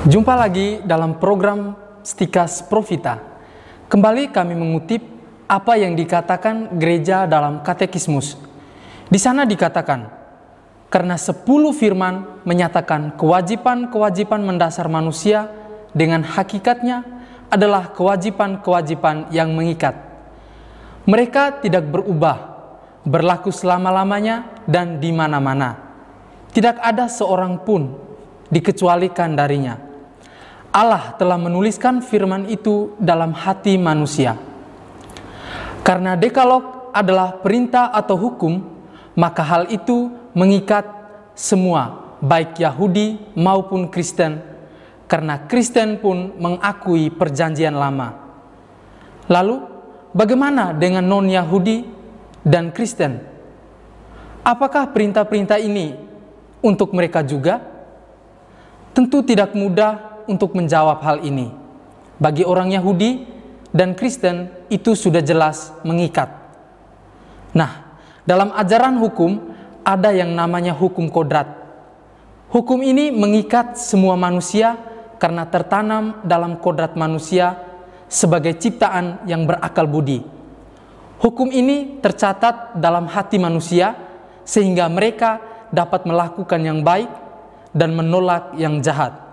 Jumpa lagi dalam program Stikas Profita. Kembali kami mengutip apa yang dikatakan gereja dalam katekismus. Di sana dikatakan, karena 10 firman menyatakan kewajiban-kewajiban mendasar manusia dengan hakikatnya adalah kewajiban-kewajiban yang mengikat. Mereka tidak berubah, berlaku selama-lamanya dan di mana-mana. Tidak ada seorang pun dikecualikan darinya. Allah telah menuliskan firman itu dalam hati manusia. Karena dekalog adalah perintah atau hukum, maka hal itu mengikat semua, baik Yahudi maupun Kristen, karena Kristen pun mengakui perjanjian lama. Lalu, bagaimana dengan non-Yahudi dan Kristen? Apakah perintah-perintah ini untuk mereka juga? Tentu tidak mudah untuk menjawab hal ini. Bagi orang Yahudi dan Kristen itu sudah jelas mengikat. Nah, dalam ajaran hukum ada yang namanya hukum kodrat. Hukum ini mengikat semua manusia karena tertanam dalam kodrat manusia sebagai ciptaan yang berakal budi. Hukum ini tercatat dalam hati manusia sehingga mereka dapat melakukan yang baik dan menolak yang jahat.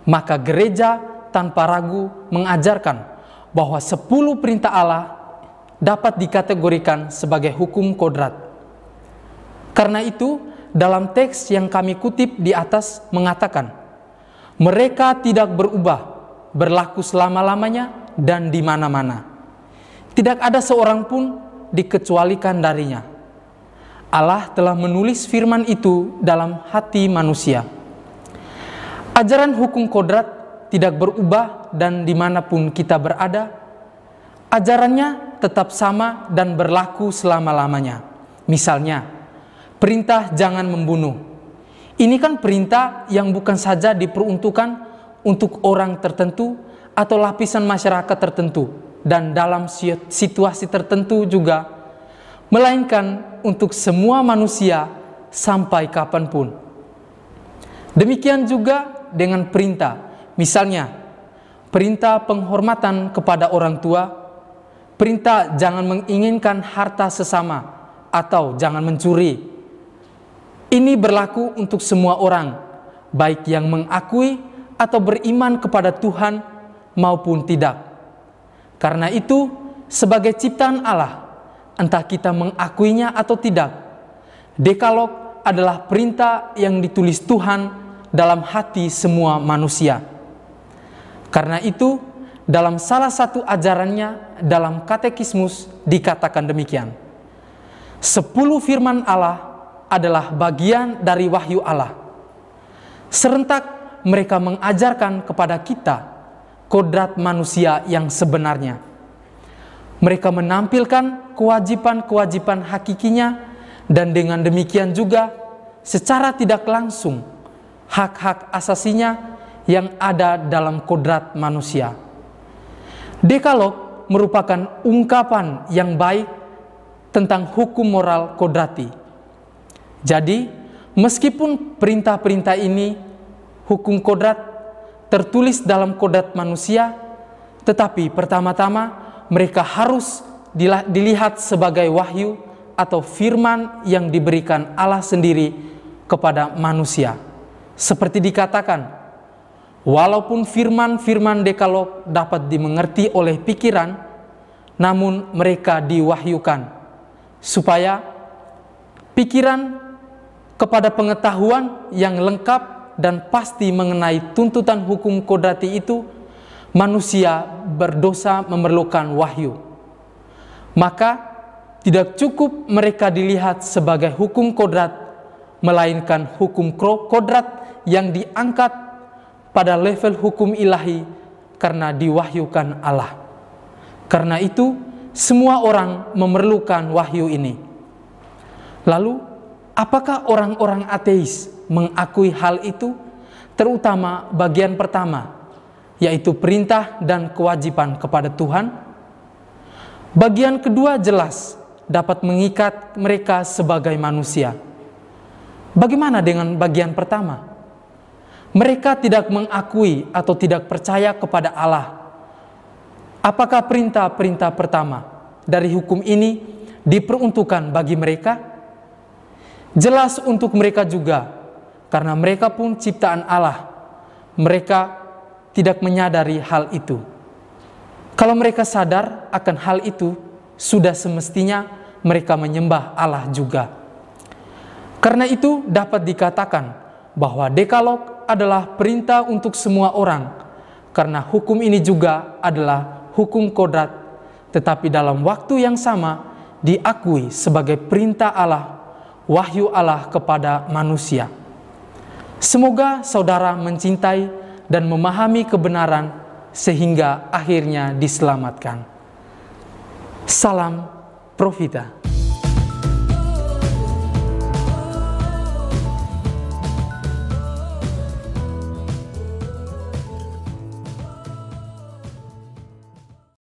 Maka gereja tanpa ragu mengajarkan bahwa 10 perintah Allah dapat dikategorikan sebagai hukum kodrat. Karena itu, dalam teks yang kami kutip di atas mengatakan, mereka tidak berubah, berlaku selama-lamanya dan di mana-mana. Tidak ada seorang pun dikecualikan darinya. Allah telah menulis firman itu dalam hati manusia. Ajaran hukum kodrat tidak berubah dan dimanapun kita berada, ajarannya tetap sama dan berlaku selama-lamanya. Misalnya, perintah jangan membunuh. Ini kan perintah yang bukan saja diperuntukkan untuk orang tertentu atau lapisan masyarakat tertentu dan dalam situasi tertentu juga, melainkan untuk semua manusia sampai kapanpun. Demikian juga dengan perintah, misalnya perintah penghormatan kepada orang tua, perintah jangan menginginkan harta sesama atau jangan mencuri. Ini berlaku untuk semua orang, baik yang mengakui atau beriman kepada Tuhan maupun tidak. Karena itu, sebagai ciptaan Allah, entah kita mengakuinya atau tidak, dekalog adalah perintah yang ditulis Tuhan dalam hati semua manusia. Karena itu, dalam salah satu ajarannya dalam katekismus dikatakan demikian. 10 firman Allah adalah bagian dari wahyu Allah. Serentak mereka mengajarkan kepada kita kodrat manusia yang sebenarnya. Mereka menampilkan kewajiban-kewajiban hakikinya dan dengan demikian juga secara tidak langsung hak-hak asasinya yang ada dalam kodrat manusia. Dekalog merupakan ungkapan yang baik tentang hukum moral kodrati. Jadi, meskipun perintah-perintah ini, hukum kodrat, tertulis dalam kodrat manusia, tetapi pertama-tama mereka harus dilihat sebagai wahyu atau firman yang diberikan Allah sendiri kepada manusia. Seperti dikatakan, walaupun firman-firman dekalog dapat dimengerti oleh pikiran, namun mereka diwahyukan, supaya pikiran kepada pengetahuan yang lengkap dan pasti mengenai tuntutan hukum kodrati itu, manusia berdosa memerlukan wahyu. Maka tidak cukup mereka dilihat sebagai hukum kodrat, melainkan hukum kodrat yang diangkat pada level hukum ilahi karena diwahyukan Allah. Karena itu, semua orang memerlukan wahyu ini. Lalu, apakah orang-orang ateis mengakui hal itu? Terutama bagian pertama, yaitu perintah dan kewajiban kepada Tuhan. Bagian kedua jelas dapat mengikat mereka sebagai manusia. Bagaimana dengan bagian pertama? Mereka tidak mengakui atau tidak percaya kepada Allah. Apakah perintah-perintah pertama dari hukum ini diperuntukkan bagi mereka? Jelas untuk mereka juga, karena mereka pun ciptaan Allah. Mereka tidak menyadari hal itu. Kalau mereka sadar akan hal itu, sudah semestinya mereka menyembah Allah juga. Karena itu dapat dikatakan bahwa Dekalog adalah perintah untuk semua orang, karena hukum ini juga adalah hukum kodrat, tetapi dalam waktu yang sama diakui sebagai perintah Allah, wahyu Allah kepada manusia. Semoga saudara mencintai dan memahami kebenaran sehingga akhirnya diselamatkan. Salam Profita.